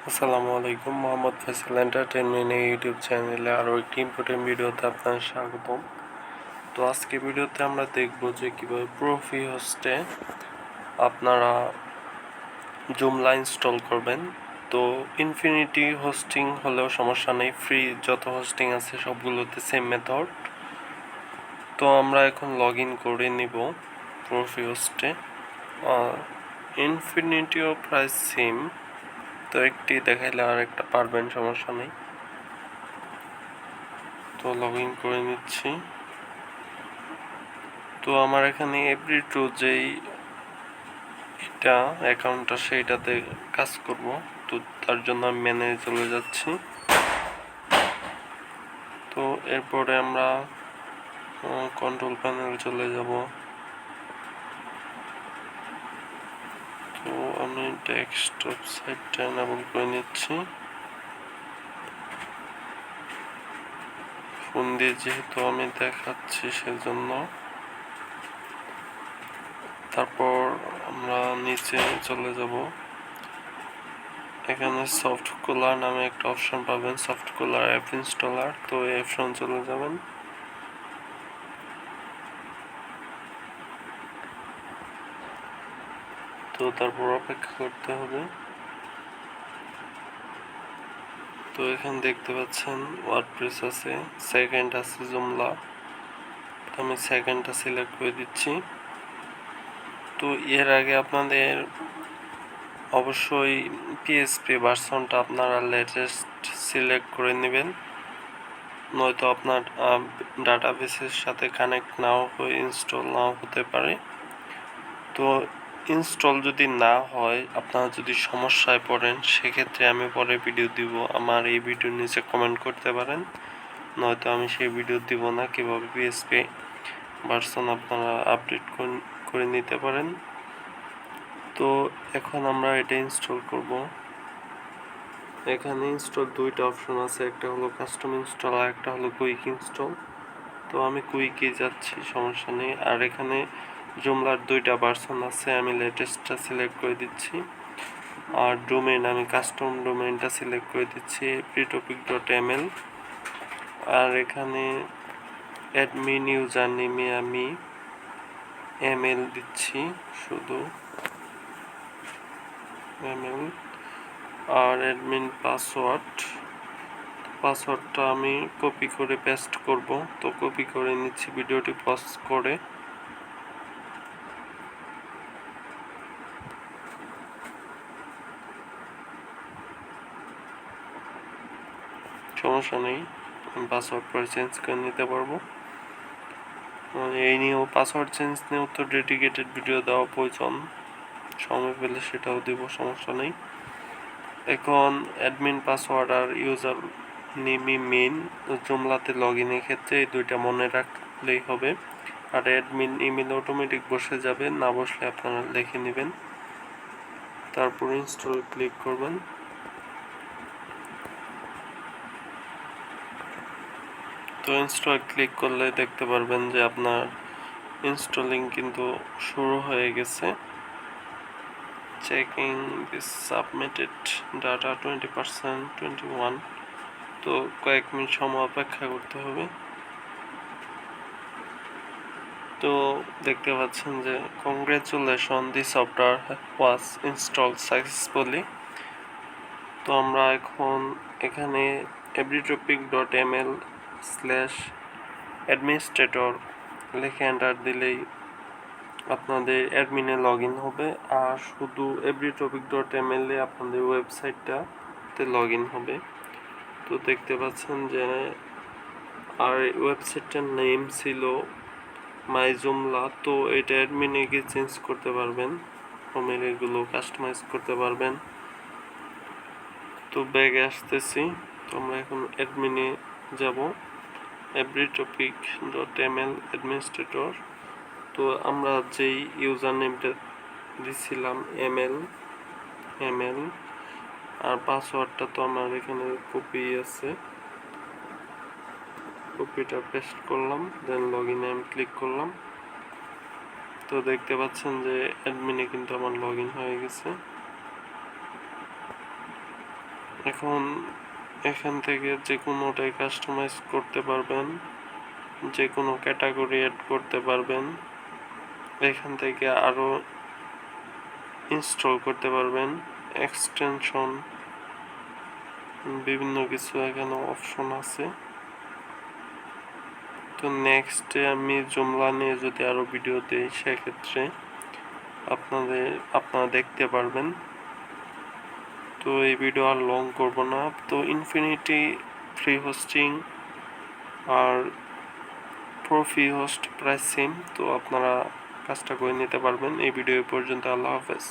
আসসালামু আলাইকুম, Mohammad Faisal entertainment YouTube চ্যানেলে আরও একটি ইম্পর্টেন্ট ভিডিওতে আপনাদের স্বাগতম। তো আজকে ভিডিওতে আমরা দেখব যে কীভাবে প্রোফ্রি হোস্টে আপনারা জুমলা ইনস্টল করবেন। তো ইনফিনিটি হোস্টিং হলেও সমস্যা নেই, ফ্রি যত হোস্টিং আছে সবগুলোতে সেম মেথড। তো আমরা এখন লগ ইন করে নিব প্রোফ্রি হোস্টে। ইনফিনিটিও প্রায় সেম, তো একটি দেখাইলে আর একটা পারবেন, সমস্যা নেই। তো লগ ইন করে নিচ্ছি। তো আমার এখানে এভরি2 যেই এটা অ্যাকাউন্টটা সেইটাতে কাজ করব, তো তার জন্য আমি ম্যানেজে চলে যাচ্ছি। তো এরপরে আমরা কন্ট্রোল প্যানেল চলে যাব। তো আমি ডেস্কটপ সাইটটা এনেবল করে নিচ্ছি। ফোন দিয়ে যেহেতু আমি দেখাচ্ছি সেজন্য। তারপর আমরা নিচে চলে যাব। এখানে সফট কুলার নামে একটা অপশন পাবেন, সফট কুলার অ্যাপ ইনস্টলার। তো এই অপশন চলে যাবেন। তো তারপর অপেক্ষা করতে হবে। তো এখানে দেখতে পাচ্ছেন ওয়ার্ডপ্রেস আছে, সেকেন্ড আছে জুমলা। তো আমি সেকেন্ডটা সিলেক্ট করে দিচ্ছি। তো এর আগে আপনাদের অবশ্যই পিএসপি ভার্সনটা আপনারা লেটেস্ট সিলেক্ট করে নেবেন, নয়তো আপনার ডাটাবেসের সাথে কানেক্ট নাও হয়ে ইনস্টল নাও হতে পারে। তো ইনস্টল যদি না হয়, আপনারা যদি সমস্যায় পড়েন, সেক্ষেত্রে আমি পরে ভিডিও দিব, আমার এই ভিডিওর নিচে কমেন্ট করতে পারেন, নয়তো আমি সেই ভিডিও দিব না কীভাবে পিএসপি ভার্সন আপনারা আপডেট করে নিতে পারেন। তো এখন আমরা এটা ইনস্টল করব। এখানে ইনস্টল দুইটা অপশন আছে, একটা হলো কাস্টম ইনস্টল আর একটা হলো কুইক ইনস্টল। তো আমি কুইকে যাচ্ছি, সমস্যা নেই। আর এখানে জুমলার দুইটা ভার্সন আছে, আমি লেটেস্টটা সিলেক্ট করে দিচ্ছি। আর ডোমেইন আমি কাস্টম ডোমেইনটা সিলেক্ট করে দিচ্ছি frtopic.ml। আর এখানে অ্যাডমিন ইউজার নেমে আমি ml দিচ্ছি, শুধু ml। আর অ্যাডমিন পাসওয়ার্ডটা আমি কপি করে পেস্ট করব। তো কপি করে নিচ্ছি, ভিডিওটি পজ করে। সমস্যা নেই, পাসওয়ার্ড পরে চেঞ্জ করে নিতে পারবো। এই নিয়েও পাসওয়ার্ড চেঞ্জ নিয়েও তো ডেডিকেটেড ভিডিও দেওয়া প্রয়োজন, সময় পেলে সেটাও দিব, সমস্যা নেই। এখন অ্যাডমিন পাসওয়ার্ড আর ইউজার নেমই মেইন জুমলাতে লগ ইনের ক্ষেত্রে, এই দুইটা মনে রাখলেই হবে। আর অ্যাডমিন ইমেল অটোমেটিক বসে যাবে, না বসলে আপনারা লিখে নেবেন। তারপর ইনস্টল ক্লিক করবেন। তো ইনস্টল ক্লিক করলে দেখতে পারবেন যে আপনার ইনস্টলিং কিন্তু শুরু হয়ে গেছে। Checking this submitted data 20%, 21। তো কয়েক মিনিট সময় অপেক্ষা করতে হবে। তো দেখতে পাচ্ছেন যে কংগ্রেচুলেশন, দি সফটওয়্যার ওয়াজ ইনস্টলড সাকসেসফুলি। তো আমরা এখন এখানে everytopic.ml/administrator লিখে এন্টার দিলেই আপনাদের অ্যাডমিনে লগ ইন হবে। আর শুধু everytopic.ml এ আপনাদের ওয়েবসাইটটাতে লগ ইন হবে। তো দেখতে পাচ্ছেন যে আর ওয়েবসাইটটার নেম ছিল মাই জুমলা। তো এটা অ্যাডমিনে গিয়ে চেঞ্জ করতে পারবেন, হোমের এগুলো কাস্টমাইজ করতে পারবেন। তো ব্যাগে আসতেছি। তো আমরা এখন অ্যাডমিনে যাব, everytopic.ml অ্যাডমিনিস্ট্রেটর। তো আমরা যেই ইউজার নেমটা দিছিলাম ml, আর পাসওয়ার্ডটা তো আমার এখানে কপি আছে, কপিটা পেস্ট করলাম, দেন লগ ইনে আমি ক্লিক করলাম। তো দেখতে পাচ্ছেন যে অ্যাডমিনে কিন্তু আমার লগ ইন হয়ে গেছে। এখন এখান থেকে যে কোনোটাই কাস্টমাইজ করতে পারবেন, যে কোনো ক্যাটাগরি অ্যাড করতে পারবেন, এখান থেকে আরো ইনস্টল করতে পারবেন, এক্সটেনশন, বিভিন্ন কিছু এখানে অপশন আছে। তো নেক্সটে আমি জুমলা নিয়ে যদি আরো ভিডিও দিই সেক্ষেত্রে আপনারা দেখতে পারবেন। তো এই ভিডিও আর লং করব না। তো ইনফিনিটি ফ্রি হোস্টিং আর প্রফি হোস্ট প্রাইস সেম, তো আপনারা কাজটা করে নিতে পারবেন। এই ভিডিও পর্যন্ত, আল্লাহ হাফেজ।